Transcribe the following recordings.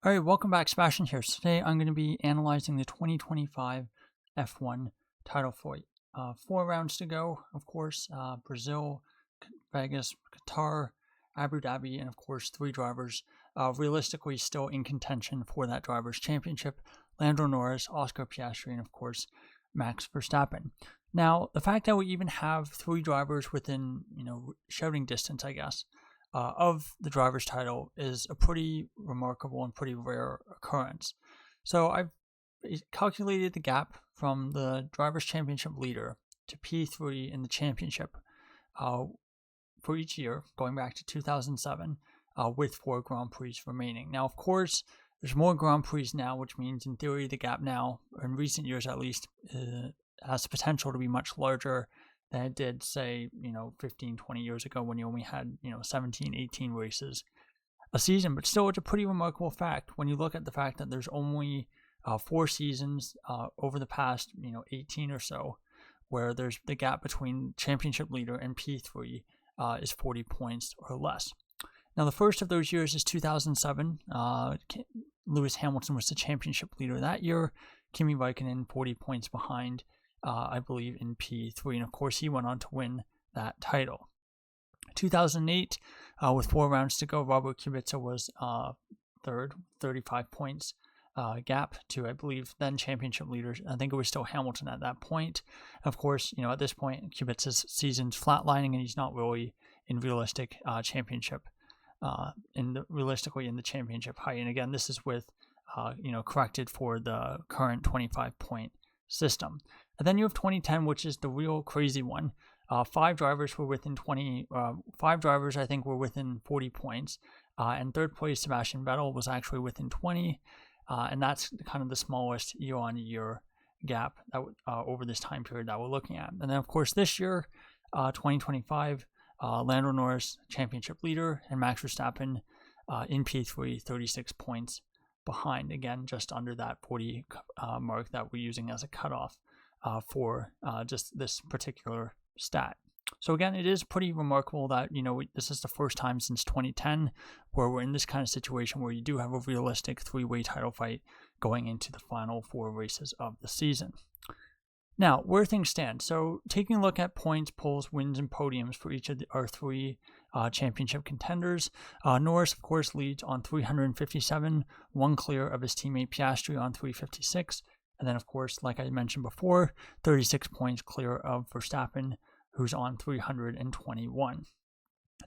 All right, welcome back, Sebastian here. So today I'm going to be analyzing the 2025 F1 title fight. 4 rounds to go, of course. Brazil, Vegas, Qatar, Abu Dhabi, and of course 3 drivers realistically still in contention for that drivers' championship: Lando Norris, Oscar Piastri, and of course Max Verstappen. Now, the fact that we even have 3 drivers within shouting distance, I guess, of the driver's title is a pretty remarkable and pretty rare occurrence. So I've calculated the gap from the driver's championship leader to P3 in the championship for each year, going back to 2007, with 4 Grand Prix remaining. Now, of course, there's more Grand Prix now, which means in theory the gap now, in recent years at least, has the potential to be much larger than it did, say, 15, 20 years ago when you only had, 17, 18 races a season. But still, it's a pretty remarkable fact when you look at the fact that there's only 4 seasons over the past, 18 or so, where there's the gap between championship leader and P3 is 40 points or less. Now, the first of those years is 2007. Lewis Hamilton was the championship leader that year. Kimi Raikkonen 40 points behind, I believe, in P3. And of course, he went on to win that title. 2008, with 4 rounds to go, Robert Kubica was third, 35 points gap to, I believe, then championship leaders. I think it was still Hamilton at that point. Of course, at this point, Kubica's season's flatlining, and he's not really in realistic championship, realistically in the championship height. And again, this is with, corrected for the current 25-point system. And then you have 2010, which is the real crazy one. 5 drivers were within 5 drivers, I think, were within 40 points. And third place, Sebastian Vettel, was actually within 20. And that's kind of the smallest year-on-year gap that over this time period that we're looking at. And then, of course, this year, 2025, Lando Norris, championship leader, and Max Verstappen in P3, 36 points behind. Again, just under that 40 mark that we're using as a cutoff for just this particular stat. So again, it is pretty remarkable that, this is the first time since 2010 where we're in this kind of situation where you do have a realistic 3-way title fight going into the final 4 races of the season. Now, where things stand. So taking a look at points, poles, wins, and podiums for each of our 3 championship contenders, Norris, of course, leads on 357, 1 clear of his teammate Piastri on 356. And then, of course, like I mentioned before, 36 points clear of Verstappen, who's on 321.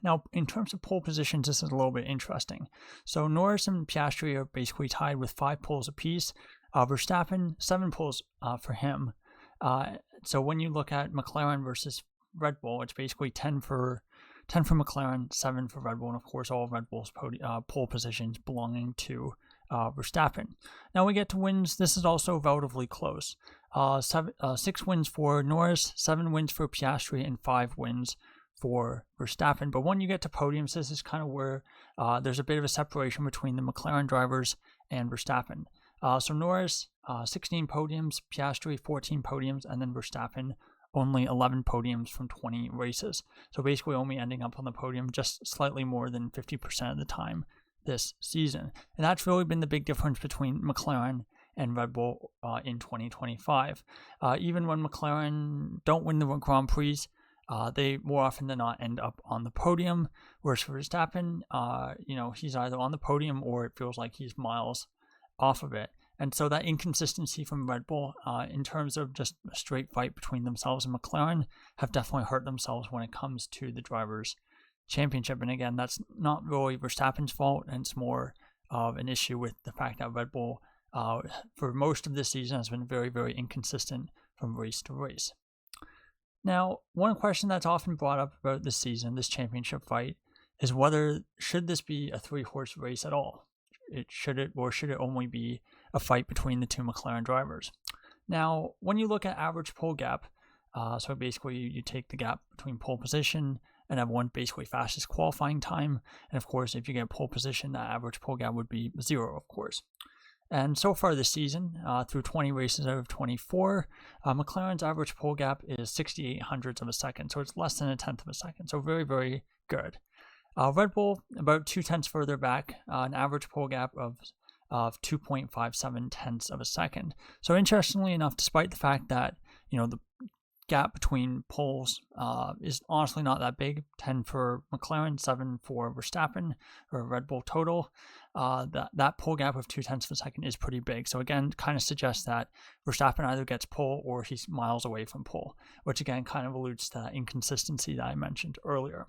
Now, in terms of pole positions, this is a little bit interesting. So Norris and Piastri are basically tied with 5 poles apiece. Verstappen, 7 poles for him. So when you look at McLaren versus Red Bull, it's basically 10 for McLaren, 7 for Red Bull, and of course all of Red Bull's pole positions belonging to Verstappen. Now we get to wins. This is also relatively close. 6 wins for Norris, 7 wins for Piastri, and 5 wins for Verstappen. But when you get to podiums, this is kind of where there's a bit of a separation between the McLaren drivers and Verstappen. So Norris, 16 podiums, Piastri, 14 podiums, and then Verstappen, only 11 podiums from 20 races. So basically only ending up on the podium just slightly more than 50% of the time this season. And that's really been the big difference between McLaren and Red Bull in 2025. Even when McLaren don't win the Grand Prix, they more often than not end up on the podium. Whereas for Verstappen, he's either on the podium or it feels like he's miles off of it. And so that inconsistency from Red Bull in terms of just a straight fight between themselves and McLaren have definitely hurt themselves when it comes to the drivers' championship. And again, that's not really Verstappen's fault, and it's more of an issue with the fact that Red Bull, for most of this season, has been very, very inconsistent from race to race. Now, one question that's often brought up about this season, this championship fight, is whether should this be a 3-horse race at all? Should it only be a fight between the 2 McLaren drivers? Now, when you look at average pole gap, so basically you take the gap between pole position and everyone basically fastest qualifying time, and of course if you get pole position, that average pole gap would be 0, of course. And so far this season, through 20 races out of 24, McLaren's average pole gap is 68 hundredths of a second, so it's less than a tenth of a second, so very, very good. Red Bull, about 2 tenths further back, an average pole gap of of 2.57 tenths of a second. So interestingly enough, despite the fact that, the gap between poles is honestly not that big, 10 for McLaren, 7 for Verstappen, or Red Bull total, that pole gap of 2 tenths of a second is pretty big. So again, kind of suggests that Verstappen either gets pole or he's miles away from pole, which again kind of alludes to that inconsistency that I mentioned earlier.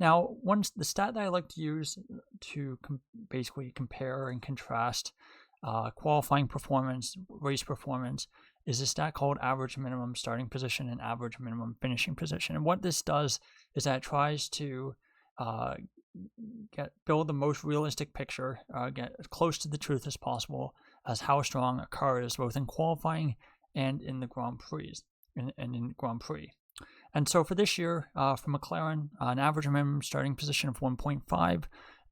Now, the stat that I like to use to basically compare and contrast qualifying performance, race performance, is a stat called average minimum starting position and average minimum finishing position. And what this does is that it tries to build the most realistic picture, get as close to the truth as possible as how strong a car is, both in qualifying and in the Grand Prix. And so for this year, for McLaren, an average minimum starting position of 1.5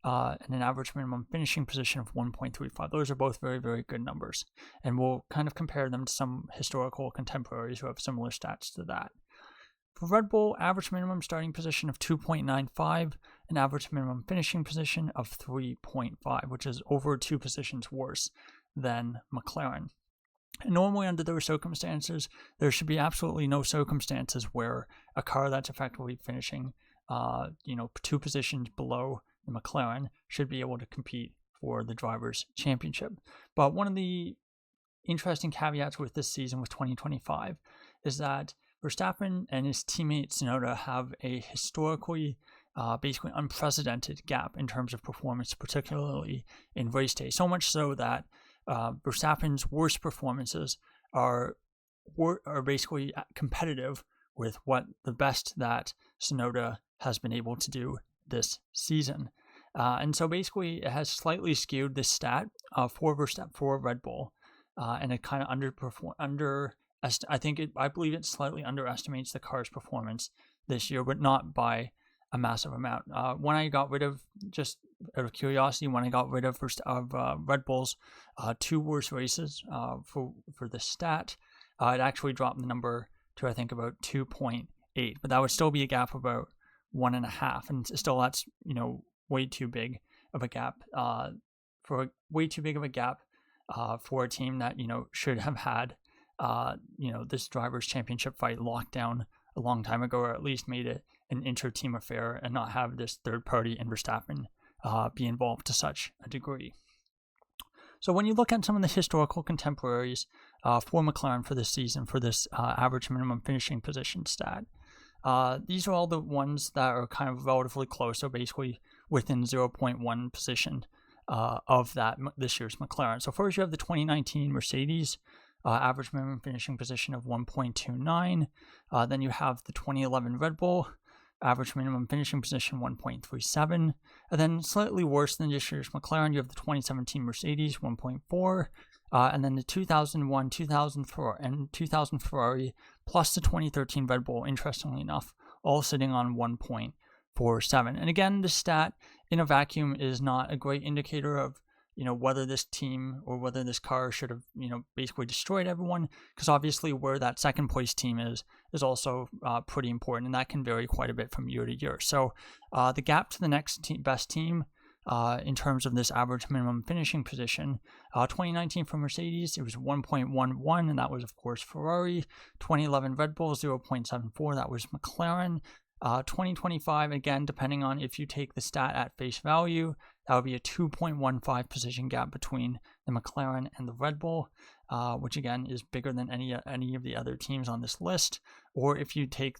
and an average minimum finishing position of 1.35. Those are both very, very good numbers. And we'll kind of compare them to some historical contemporaries who have similar stats to that. For Red Bull, average minimum starting position of 2.95, an average minimum finishing position of 3.5, which is over 2 positions worse than McLaren. And normally under those circumstances, there should be absolutely no circumstances where a car that's effectively finishing, 2 positions below the McLaren should be able to compete for the Drivers' Championship. But one of the interesting caveats with this season, with 2025, is that Verstappen and his teammate Tsunoda have a historically basically unprecedented gap in terms of performance, particularly in race day. So much so that Verstappen's worst performances are basically competitive with what the best that Tsunoda has been able to do this season. And so basically it has slightly skewed this stat for Red Bull, and it kind of I believe it slightly underestimates the car's performance this year, but not by a massive amount. When I got rid of, just out of curiosity, Red Bull's 2 worst races for the stat, it actually dropped the number to, I think, about 2.8, but that would still be a gap of about 1.5, and still that's way too big of a gap for a team that should have had this Drivers' Championship fight locked down a long time ago, or at least made it an inter-team affair and not have this third party in Verstappen be involved to such a degree. So when you look at some of the historical contemporaries for McLaren for this season, for this average minimum finishing position stat, these are all the ones that are kind of relatively close, so basically within 0.1 position of this year's McLaren. So first you have the 2019 Mercedes, average minimum finishing position of 1.29. Then you have the 2011 Red Bull, average minimum finishing position 1.37. And then slightly worse than this year's McLaren, you have the 2017 Mercedes, 1.4. And then the 2001, 2004, and 2000 Ferrari, plus the 2013 Red Bull, interestingly enough, all sitting on 1.47. And again, this stat in a vacuum is not a great indicator of whether this team or whether this car should have, basically destroyed everyone, because obviously where that second place team is also pretty important, and that can vary quite a bit from year to year. So the gap to the next best team in terms of this average minimum finishing position, 2019 for Mercedes, it was 1.11, and that was, of course, Ferrari. 2011 Red Bull, 0.74, that was McLaren. 2025, again, depending on if you take the stat at face value, that would be a 2.15 position gap between the McLaren and the Red Bull, which again is bigger than any of the other teams on this list. Or if you take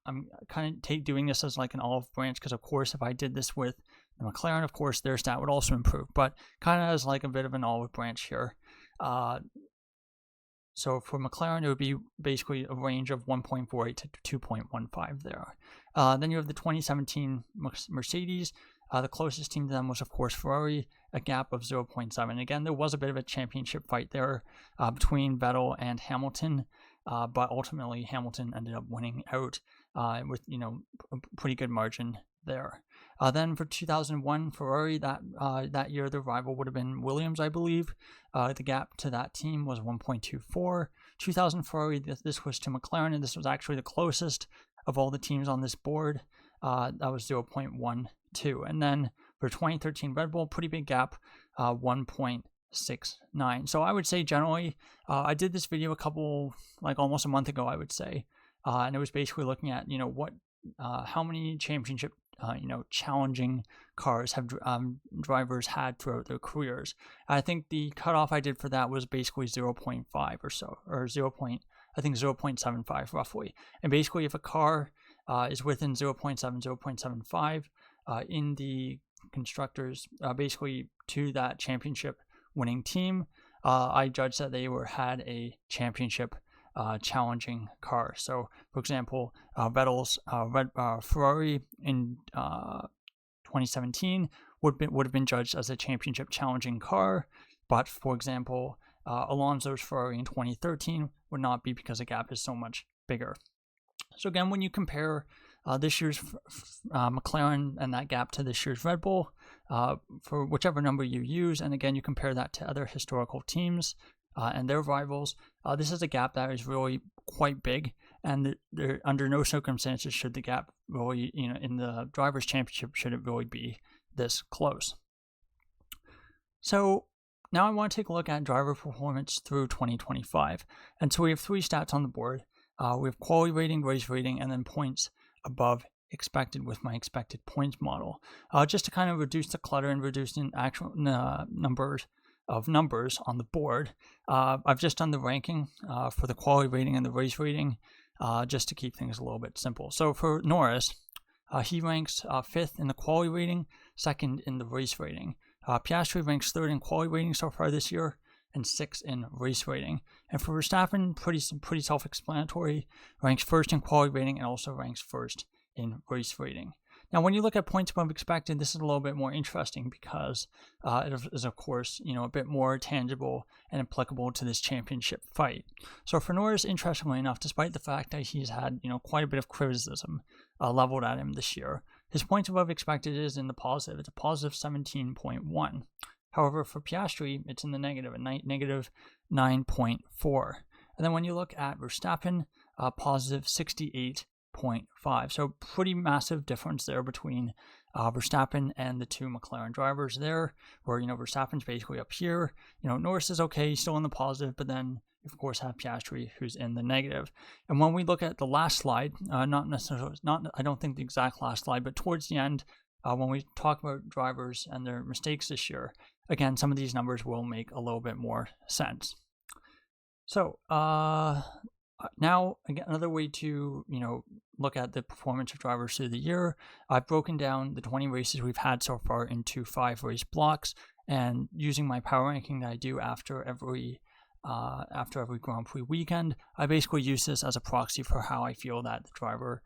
I'm kind of doing this as like an olive branch, because of course if I did this with the McLaren, of course their stat would also improve, but kind of as like a bit of an olive branch here. So for McLaren, it would be basically a range of 1.48 to 2.15 there. Then you have the 2017 Mercedes. The closest team to them was, of course, Ferrari, a gap of 0.7. Again, there was a bit of a championship fight there between Vettel and Hamilton, but ultimately Hamilton ended up winning out with a pretty good margin there. Then for 2001 Ferrari, that year the rival would have been Williams, I believe. The gap to that team was 1.24. 2000 Ferrari, this was to McLaren, and this was actually the closest of all the teams on this board. That was 0.12. And then for 2013 Red Bull, pretty big gap 1.69. So I would say generally, I did this video almost a month ago, I would say, and it was basically looking at, how many championship, challenging cars have drivers had throughout their careers. I think the cutoff I did for that was basically 0.5 or so, or 0.75 roughly. And basically, if a car is within 0.7, 0.75 in the constructors, basically to that championship winning team, I judged that they had a championship challenging car. So, for example, Vettel's Ferrari in 2017 would have been judged as a championship challenging car, but for example, Alonso's Ferrari in 2013 would not be because the gap is so much bigger. So again, when you compare this year's McLaren and that gap to this year's Red Bull, for whichever number you use, and again you compare that to other historical teams and their rivals, this is a gap that is really quite big, and under no circumstances should the gap really, in the Drivers' Championship, should it really be this close. So now I want to take a look at driver performance through 2025. And so we have 3 stats on the board. We have quality rating, race rating, and then points above expected with my expected points model. Just to kind of reduce the clutter and reduce the actual numbers on the board, I've just done the ranking for the quality rating and the race rating, just to keep things a little bit simple. So for Norris, he ranks 5th in the quality rating, 2nd in the race rating. Piastri ranks 3rd in quality rating so far this year, and 6th in race rating. And for Verstappen, pretty self-explanatory, ranks 1st in quality rating and also ranks 1st in race rating. Now, when you look at points above expected, this is a little bit more interesting because it is, of course, a bit more tangible and applicable to this championship fight. So for Norris, interestingly enough, despite the fact that he's had, quite a bit of criticism leveled at him this year, his points above expected is in the positive. It's a positive 17.1. However, for Piastri, it's in the negative, negative 9.4. And then when you look at Verstappen, positive 68.5. So pretty massive difference there between Verstappen and the 2 McLaren drivers there, where, Verstappen's basically up here. Norris is okay, he's still in the positive, but then, of course, have Piastri, who's in the negative. And when we look at the last slide, I don't think the exact last slide, but towards the end, when we talk about drivers and their mistakes this year, again, some of these numbers will make a little bit more sense. So now, again, another way to, look at the performance of drivers through the year, I've broken down the 20 races we've had so far into 5 race blocks, and using my power ranking that I do after every Grand Prix weekend, I basically use this as a proxy for how I feel that the driver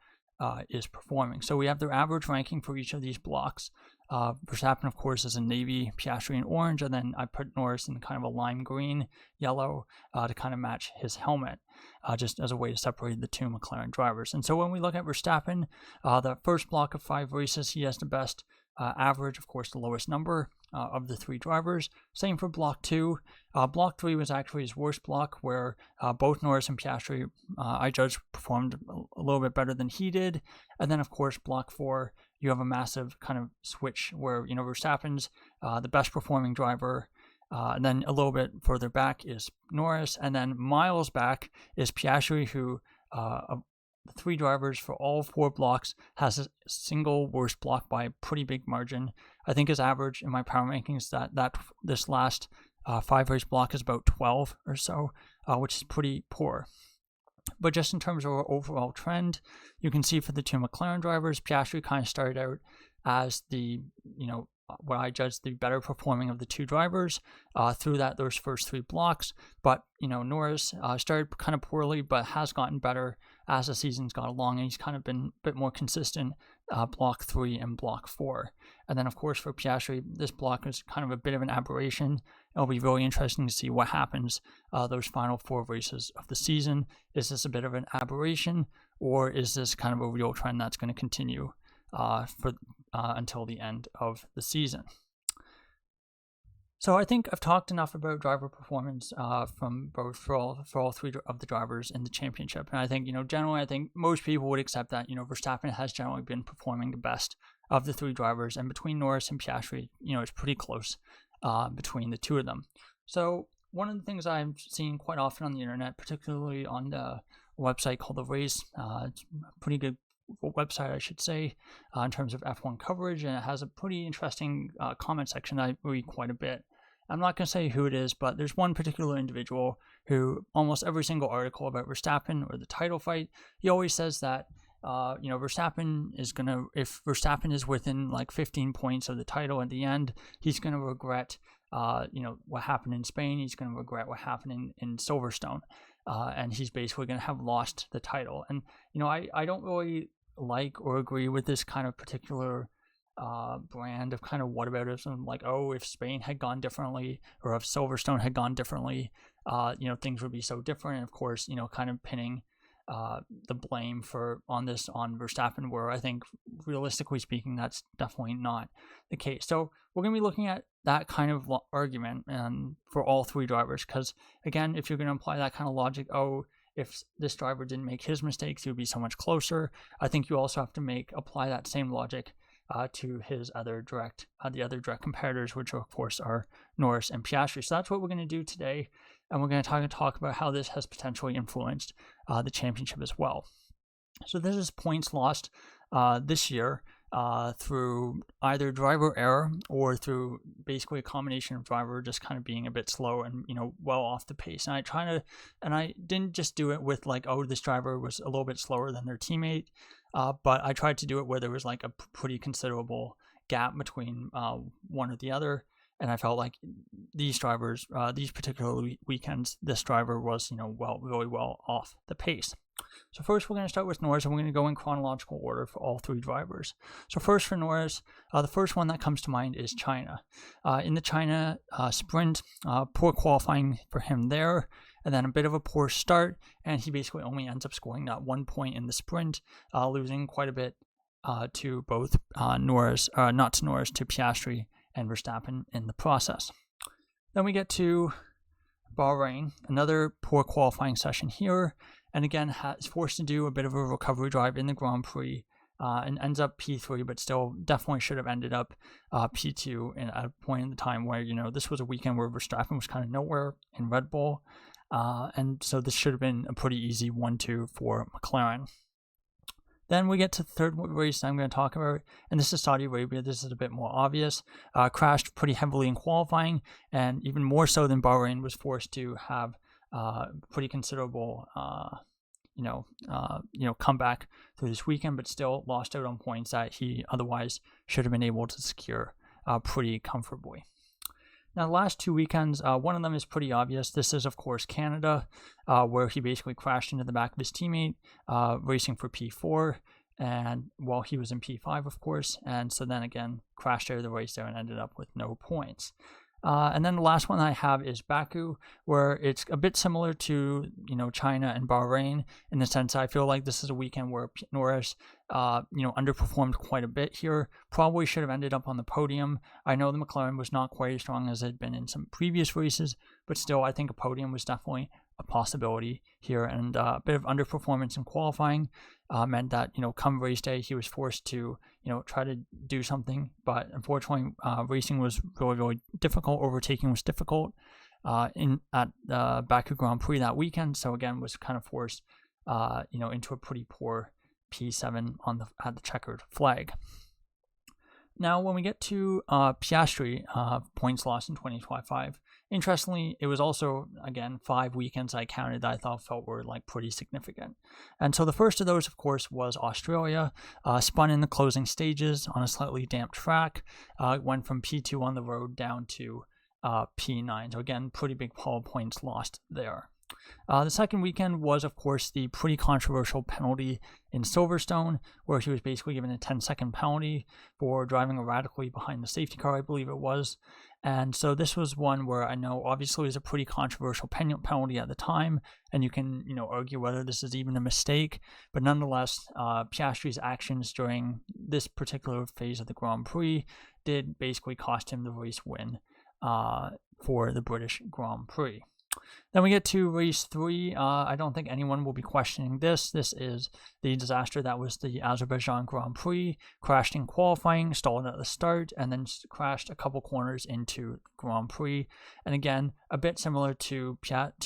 is performing. So we have their average ranking for each of these blocks. Verstappen, of course, is in navy, Piastri in orange, and then I put Norris in kind of a lime green, yellow, to kind of match his helmet, just as a way to separate the 2 McLaren drivers. And so when we look at Verstappen, the first block of 5 races, he has the best average, of course, the lowest number of the 3 drivers. Same for block 2. Block 3 was actually his worst block, where both Norris and Piastri, I judged, performed a little bit better than he did. And then, of course, block 4, you have a massive kind of switch where, Verstappen's the best performing driver. And then a little bit further back is Norris. And then miles back is Piastri, who the 3 drivers for all 4 blocks has a single worst block by a pretty big margin. I think his average in my power rankings that this last 5 race block is about 12 or so, which is pretty poor. But just in terms of our overall trend, you can see for the 2 McLaren drivers, Piastri kind of started out as the, what I judged the better performing of the 2 drivers through those first 3 blocks. But, Norris started kind of poorly, but has gotten better as the season's got along, and he's kind of been a bit more consistent block 3 and block 4. And then, of course, for Piastri, this block is kind of a bit of an aberration. It'll be really interesting to see what happens those final 4 races of the season. Is this a bit of an aberration, or is this kind of a real trend that's going to continue until the end of the season? So I think I've talked enough about driver performance for all 3 of the drivers in the championship. And I think, generally, I think most people would accept that, Verstappen has generally been performing the best of the 3 drivers. And between Norris and Piastri, it's pretty close. between the two of them. So one of the things I'm seeing quite often on the internet, particularly on the website called The Race, it's a pretty good website, I should say, in terms of F1 coverage, and it has a pretty interesting comment section that I read quite a bit. I'm not going to say who it is, but there's one particular individual who almost every single article about Verstappen or the title fight, he always says that Verstappen is going to, if Verstappen is within like 15 points of the title at the end, he's going to regret what happened in Spain. He's going to regret what happened in Silverstone. And he's basically going to have lost the title. And, I don't really like or agree with this kind of particular brand of kind of whataboutism, like, oh, if Spain had gone differently or if Silverstone had gone differently, things would be so different. And of course, kind of pinning the blame on Verstappen, where I think realistically speaking, that's definitely not the case. So we're going to be looking at that kind of argument and for all three drivers, because again, if you're going to apply that kind of logic, oh, if this driver didn't make his mistakes, he would be so much closer. I think you also have to apply that same logic to his the other direct competitors, which of course are Norris and Piastri. So that's what we're going to do today, and we're going to talk about how this has potentially influenced the championship as well. So this is points lost this year through either driver error or through basically a combination of driver just kind of being a bit slow and well off the pace. And I didn't just do it with like, oh, this driver was a little bit slower than their teammate, but I tried to do it where there was like a pretty considerable gap between one or the other. And I felt like these drivers, these particular weekends, this driver was, really well off the pace. So first we're going to start with Norris, and we're going to go in chronological order for all three drivers. So first for Norris, the first one that comes to mind is China. In the China sprint, poor qualifying for him there, and then a bit of a poor start, and he basically only ends up scoring that 1 point in the sprint, losing quite a bit to both to Piastri and Verstappen in the process. Then we get to Bahrain, another poor qualifying session here, and again is forced to do a bit of a recovery drive in the Grand Prix, and ends up P3, but still definitely should have ended up P2 at a point in the time where, this was a weekend where Verstappen was kind of nowhere in Red Bull, and so this should have been a pretty easy 1-2 for McLaren. Then we get to the third race I'm going to talk about, and this is Saudi Arabia. This is a bit more obvious. Crashed pretty heavily in qualifying, and even more so than Bahrain, was forced to have pretty considerable, comeback through this weekend, but still lost out on points that he otherwise should have been able to secure pretty comfortably. Now, the last two weekends, one of them is pretty obvious. This is, of course, Canada, where he basically crashed into the back of his teammate, racing for P4, and while he was in P5, of course, and so then again, crashed out of the race there and ended up with no points. And then the last one I have is Baku, where it's a bit similar to, China and Bahrain, in the sense I feel like this is a weekend where Norris, underperformed quite a bit here. Probably should have ended up on the podium. I know the McLaren was not quite as strong as it had been in some previous races, but still I think a podium was definitely a possibility here, and a bit of underperformance in qualifying meant that, come race day, he was forced to, try to do something, but unfortunately, racing was really, really difficult. Overtaking was difficult at the Baku Grand Prix that weekend, so again, was kind of forced, into a pretty poor P7 at the checkered flag. Now, when we get to Piastri, points lost in 2025, interestingly, it was also, again, 5 weekends I counted that I felt were like pretty significant. And so the first of those, of course, was Australia. Spun in the closing stages on a slightly damp track. Went from P2 on the road down to P9. So again, pretty big points lost there. The second weekend was, of course, the pretty controversial penalty in Silverstone, where he was basically given a 10-second penalty for driving erratically behind the safety car, I believe it was. And so this was one where I know obviously it was a pretty controversial penalty at the time, and you can, argue whether this is even a mistake, but nonetheless, Piastri's actions during this particular phase of the Grand Prix did basically cost him the race win for the British Grand Prix. Then we get to race 3. I don't think anyone will be questioning this. This is the disaster that was the Azerbaijan Grand Prix. Crashed in qualifying, stalled at the start, and then crashed a couple corners into Grand Prix. And again, a bit similar to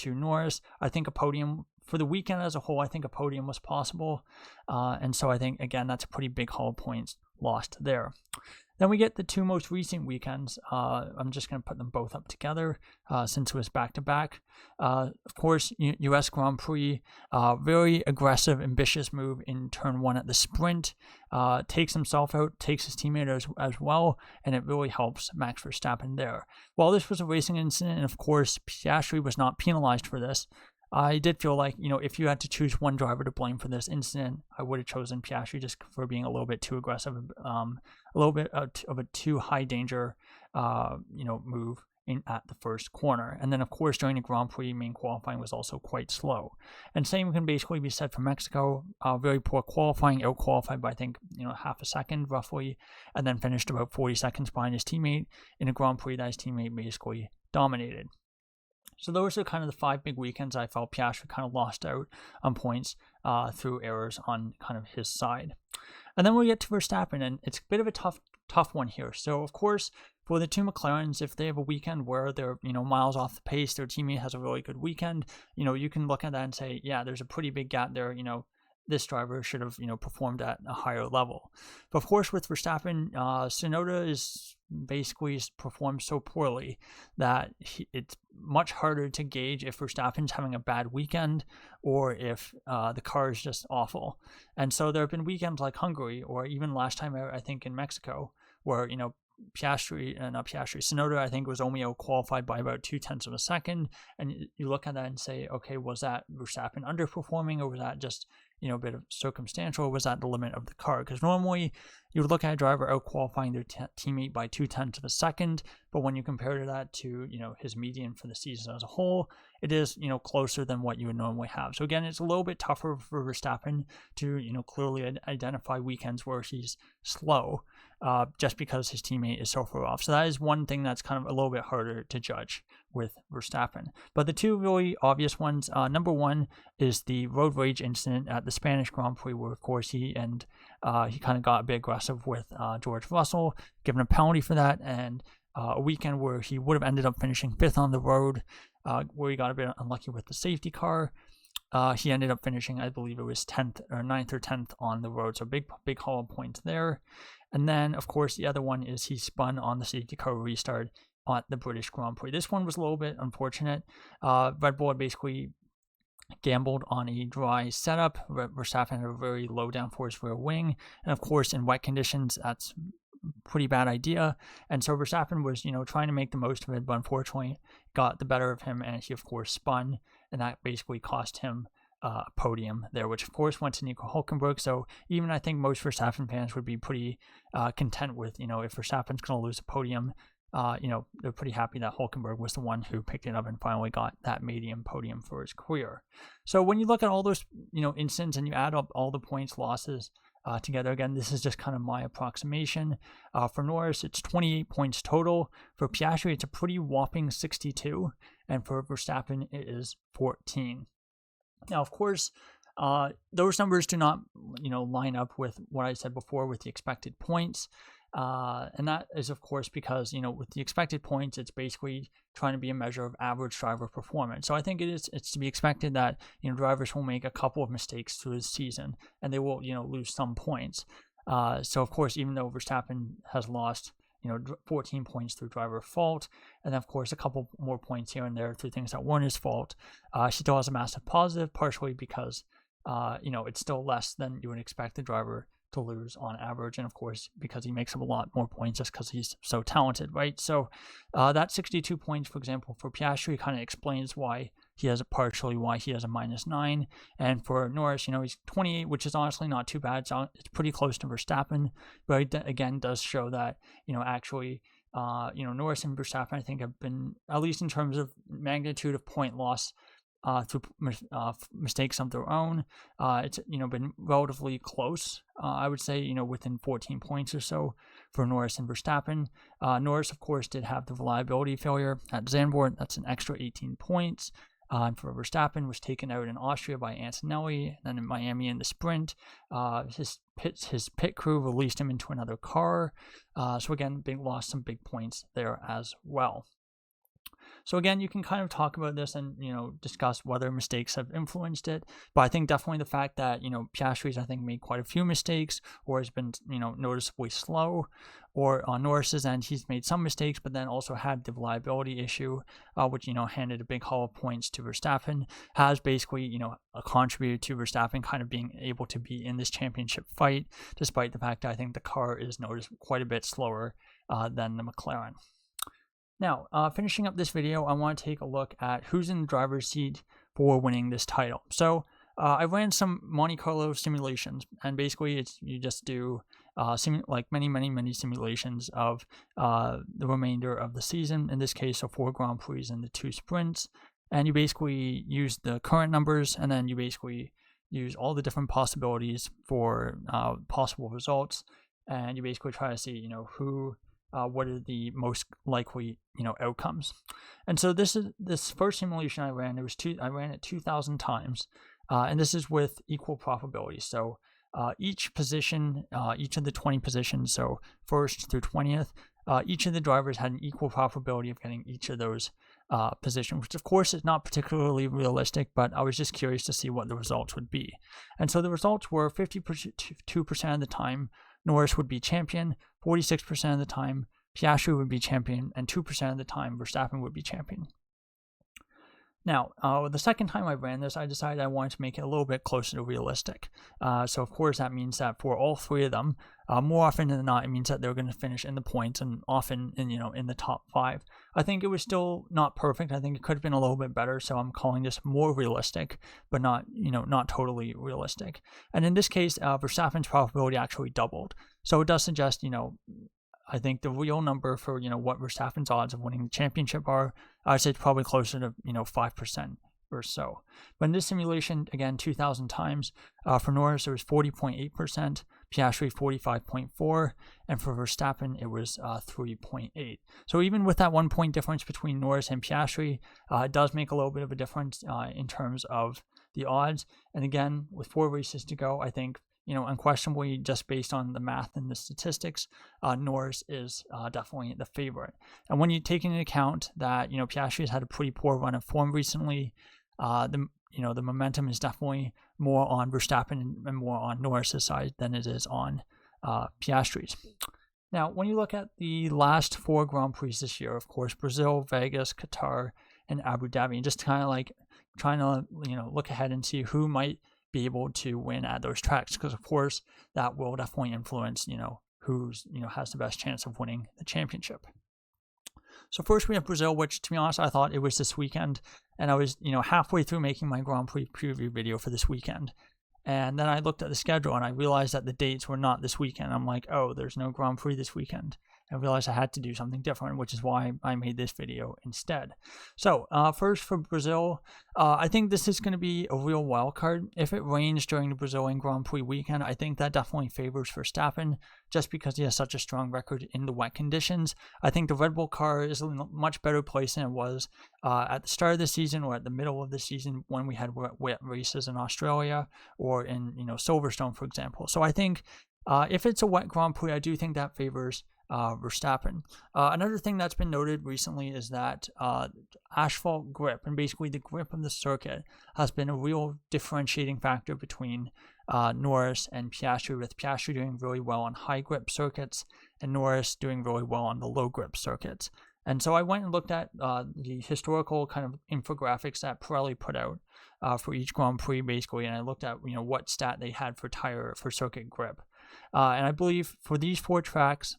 Norris. I think a podium for the weekend as a whole, I think a podium was possible. And so I think, again, that's a pretty big haul of points lost there. Then we get the 2 most recent weekends. I'm just going to put them both up together since it was back-to-back. Of course, U.S. Grand Prix, very aggressive, ambitious move in turn 1 at the sprint. Takes himself out, takes his teammate as well, and it really helps Max Verstappen there. While this was a racing incident, and of course, Piastri was not penalized for this, I did feel like, if you had to choose one driver to blame for this incident, I would have chosen Piastri just for being a little bit too aggressive, a little bit of a too high danger, move at the first corner. And then, of course, during the Grand Prix, main qualifying was also quite slow. And same can basically be said for Mexico. Very poor qualifying, out-qualified by, I think, half a second roughly, and then finished about 40 seconds behind his teammate in a Grand Prix that his teammate basically dominated. So those are kind of the 5 big weekends I felt Piastri kind of lost out on points through errors on kind of his side. And then we get to Verstappen, and it's a bit of a tough one here. So, of course, for the 2 McLarens, if they have a weekend where they're, miles off the pace, their teammate has a really good weekend, you can look at that and say, yeah, there's a pretty big gap there, this driver should have, performed at a higher level. But of course, with Verstappen, Tsunoda is basically performed so poorly that it's much harder to gauge if Verstappen's having a bad weekend or if the car is just awful. And so there have been weekends like Hungary, or even last time I think in Mexico, where Tsunoda, I think, was only out-qualified by about 0.2 of a second, and you look at that and say, okay, was that Verstappen underperforming, or was that just a bit of circumstantial, or was that the limit of the car? Because normally you would look at a driver out-qualifying their teammate by 0.2 of a second, but when you compare that to his median for the season as a whole, it is closer than what you would normally have. So again, it's a little bit tougher for Verstappen to clearly identify weekends where he's slow, just because his teammate is so far off. So that is one thing that's kind of a little bit harder to judge with Verstappen. But the 2 really obvious ones, number 1 is the road rage incident at the Spanish Grand Prix, where of course he kind of got a bit aggressive with George Russell, given a penalty for that, and a weekend where he would have ended up finishing 5th on the road, where he got a bit unlucky with the safety car. He ended up finishing, I believe it was 10th or 9th or 10th on the road, so big haul of points there. And then, of course, the other one is he spun on the safety car restart at the British Grand Prix. This one was a little bit unfortunate. Red Bull had basically gambled on a dry setup. Verstappen had a very low downforce rear wing, and of course, in wet conditions, that's a pretty bad idea. And so Verstappen was, trying to make the most of it, but unfortunately got the better of him, and he, of course, spun, and that basically cost him a podium there, which of course went to Nico Hülkenberg. So even I think most Verstappen fans would be pretty content with, if Verstappen's going to lose a podium, they're pretty happy that Hülkenberg was the one who picked it up and finally got that medium podium for his career. So when you look at all those, incidents and you add up all the points losses together, again, this is just kind of my approximation. For Norris, it's 28 points total. For Piastri, it's a pretty whopping 62. And for Verstappen, it is 14. Now, of course, those numbers do not, line up with what I said before with the expected points. And that is, of course, because, with the expected points, it's basically trying to be a measure of average driver performance. So I think it's to be expected that, drivers will make a couple of mistakes through the season and they will, lose some points. So, of course, even though Verstappen has lost, 14 points through driver fault, and then, of course, a couple more points here and there through things that weren't his fault, she still has a massive positive, partially because, it's still less than you would expect the driver to lose on average, and of course because he makes up a lot more points just because he's so talented, right? So that 62 points, for example, for Piastri kind of explains why he has a -9, and for Norris, he's 28, which is honestly not too bad. It's pretty close to Verstappen, but it again does show that actually Norris and Verstappen, I think, have been, at least in terms of magnitude of point loss, through mistakes of their own. It's been relatively close. I would say within 14 points or so for Norris and Verstappen. Norris, of course, did have the reliability failure at Zandvoort. That's an extra 18 points. For Verstappen, was taken out in Austria by Antonelli, and then in Miami in the sprint. His pit crew released him into another car. So again, lost some big points there as well. So again, you can kind of talk about this and, discuss whether mistakes have influenced it. But I think definitely the fact that, Piastri's, I think, made quite a few mistakes or has been, noticeably slow. Or on Norris's end, he's made some mistakes, but then also had the reliability issue, which, handed a big haul of points to Verstappen, has basically, contributed to Verstappen kind of being able to be in this championship fight, despite the fact that I think the car is noticed quite a bit slower than the McLaren. Now, finishing up this video, I want to take a look at who's in the driver's seat for winning this title. So I ran some Monte Carlo simulations, and basically you just do many simulations of the remainder of the season. In this case, 4 Grand Prix and the 2 sprints, and you basically use the current numbers, and then you basically use all the different possibilities for possible results, and you basically try to see what are the most likely outcomes. And so this first simulation I ran. I ran it 2,000 times, and this is with equal probability. So each position, each of the 20 positions, so first through 20th, each of the drivers had an equal probability of getting each of those positions, which of course is not particularly realistic, but I was just curious to see what the results would be. And so the results were 52% of the time Norris would be champion, 46% of the time Piastri would be champion, and 2% of the time Verstappen would be champion. Now, the second time I ran this, I decided I wanted to make it a little bit closer to realistic. So of course that means that for all 3 of them, more often than not, it means that they're going to finish in the points and often in the top 5. I think it was still not perfect. I think it could have been a little bit better. So I'm calling this more realistic, but not totally realistic. And in this case, Verstappen's probability actually doubled. So it does suggest, I think the real number for, what Verstappen's odds of winning the championship are, I'd say it's probably closer to, 5% or so. But in this simulation, again, 2,000 times, for Norris, it was 40.8%, Piastri 45.4%, and for Verstappen, it was 3.8%. So even with that 1 point difference between Norris and Piastri, it does make a little bit of a difference in terms of the odds. And again, with 4 races to go, I think, unquestionably, just based on the math and the statistics, Norris is definitely the favorite. And when you take into account that, Piastri has had a pretty poor run of form recently, the momentum is definitely more on Verstappen and more on Norris's side than it is on Piastri's. Now, when you look at the last 4 Grand Prix this year, of course, Brazil, Vegas, Qatar, and Abu Dhabi, and just kind of like trying to, look ahead and see who might be able to win at those tracks, because of course that will definitely influence who's has the best chance of winning the championship. So first we have Brazil, which to be honest I thought it was this weekend, and I was halfway through making my Grand Prix preview video for this weekend, and then I looked at the schedule and I realized that the dates were not this weekend. I'm like, oh, there's no Grand Prix this weekend. I realized I had to do something different, which is why I made this video instead. So first for Brazil, I think this is going to be a real wild card. If it rains during the Brazilian Grand Prix weekend, I think that definitely favors Verstappen, just because he has such a strong record in the wet conditions. I think the Red Bull car is in a much better place than it was at the start of the season or at the middle of the season when we had wet races in Australia or in Silverstone, for example. So I think if it's a wet Grand Prix, I do think that favors Verstappen. Another thing that's been noted recently is that asphalt grip, and basically the grip of the circuit, has been a real differentiating factor between Norris and Piastri, with Piastri doing really well on high grip circuits and Norris doing really well on the low grip circuits. And so I went and looked at the historical kind of infographics that Pirelli put out for each Grand Prix, basically, and I looked at what stat they had for circuit grip. And I believe for these 4 tracks,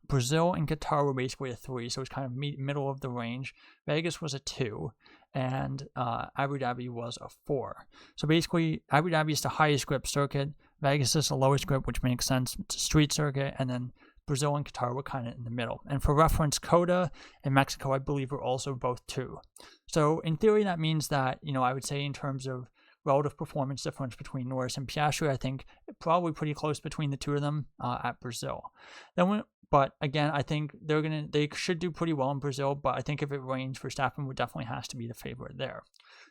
Brazil and Qatar were basically a 3, so it's kind of middle of the range. Vegas was a 2, and Abu Dhabi was a 4. So basically, Abu Dhabi is the highest grip circuit, Vegas is the lowest grip, which makes sense. It's a street circuit, and then Brazil and Qatar were kind of in the middle. And for reference, COTA and Mexico, I believe, were also both 2. So in theory, that means that, I would say in terms of relative performance difference between Norris and Piastri, I think probably pretty close between the two of them at Brazil. But again, I think they should do pretty well in Brazil, but I think if it rains, Verstappen would definitely has to be the favorite there.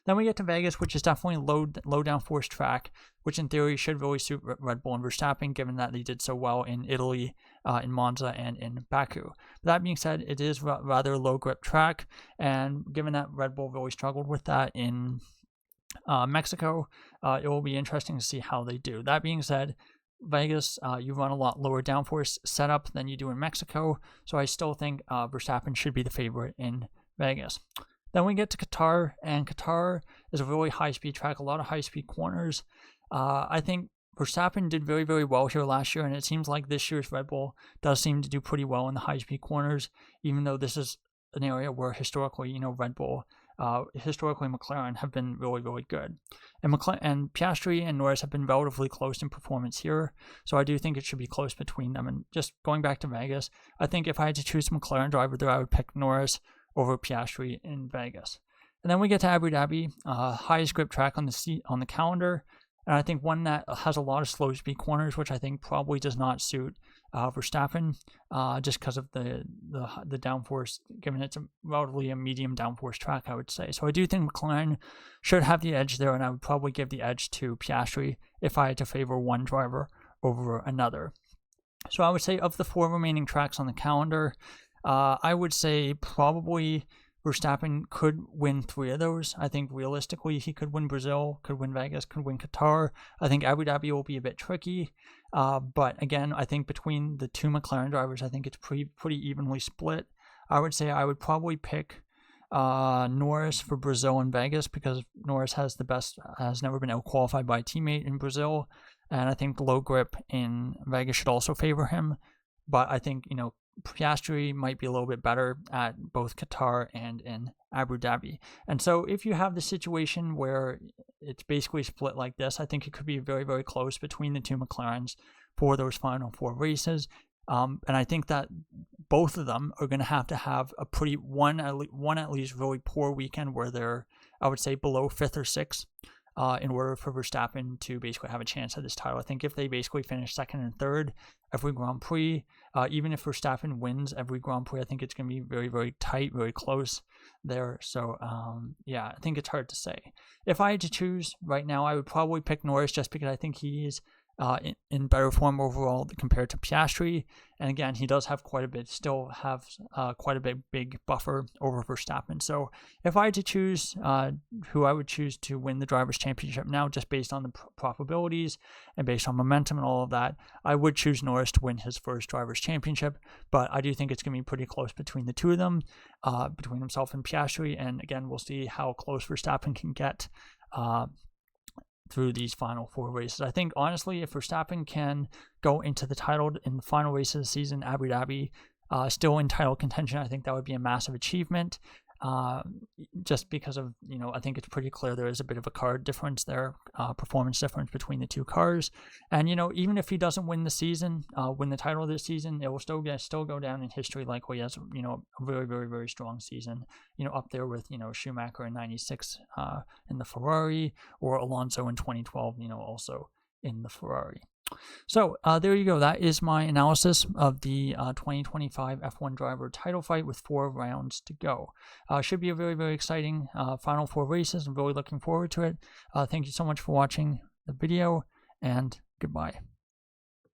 Then we get to Vegas, which is definitely low downforce track, which in theory should really suit Red Bull and Verstappen, given that they did so well in Italy, in Monza, and in Baku. That being said, it is rather low grip track, and given that Red Bull really struggled with that in Mexico, it will be interesting to see how they do. That being said, Vegas, you run a lot lower downforce setup than you do in Mexico, so I still think Verstappen should be the favorite in Vegas. Then we get to Qatar, and Qatar is a really high-speed track, a lot of high-speed corners. I think Verstappen did very, very well here last year, and it seems like this year's Red Bull does seem to do pretty well in the high-speed corners, even though this is an area where historically, Red Bull, historically McLaren have been really, really good. And Piastri and Norris have been relatively close in performance here, so I do think it should be close between them. And just going back to Vegas, I think if I had to choose a McLaren driver there, I would pick Norris over Piastri in Vegas. And then we get to Abu Dhabi, highest grip track on the calendar, and I think one that has a lot of slow speed corners, which I think probably does not suit Verstappen, just because of the downforce, given it's relatively a medium downforce track, I would say. So I do think McLaren should have the edge there, and I would probably give the edge to Piastri if I had to favor one driver over another. So I would say of the 4 remaining tracks on the calendar, I would say probably Verstappen could win 3 of those. I think realistically he could win Brazil, could win Vegas, could win Qatar. I think Abu Dhabi will be a bit tricky. But again, I think between the 2 McLaren drivers, I think it's pretty evenly split. I would say I would probably pick Norris for Brazil and Vegas, because Norris has never been out-qualified by a teammate in Brazil. And I think low grip in Vegas should also favor him. But I think, Piastri might be a little bit better at both Qatar and in Abu Dhabi. And so if you have the situation where it's basically split like this, I think it could be very, very close between the 2 McLarens for those final 4 races. And I think that both of them are going to have a one at least really poor weekend where they're, I would say, below 5th or 6th. In order for Verstappen to basically have a chance at this title. I think if they basically finish 2nd and 3rd every Grand Prix, even if Verstappen wins every Grand Prix, I think it's going to be very, very tight, very close there. So, I think it's hard to say. If I had to choose right now, I would probably pick Norris, just because I think he's in better form overall compared to Piastri. And again, he does have quite a big buffer over Verstappen. So if I had to choose who I would choose to win the Drivers' Championship now, just based on the probabilities and based on momentum and all of that, I would choose Norris to win his first Drivers' Championship. But I do think it's going to be pretty close between the 2 of them, between himself and Piastri. And again, we'll see how close Verstappen can get through these final 4 races. I think, honestly, if Verstappen can go into the title in the final race of the season, Abu Dhabi, still in title contention, I think that would be a massive achievement. Just because of, I think it's pretty clear there is a bit of a car difference there, performance difference between the 2 cars. And, even if he doesn't win the season, win the title this season, it will still go down in history likely as, a very, very, very strong season, up there with, Schumacher in 96 in the Ferrari, or Alonso in 2012, also in the Ferrari. So there you go. That is my analysis of the 2025 F1 driver title fight with 4 rounds to go. Should be a very, very exciting final 4 races. I'm really looking forward to it. Thank you so much for watching the video, and goodbye.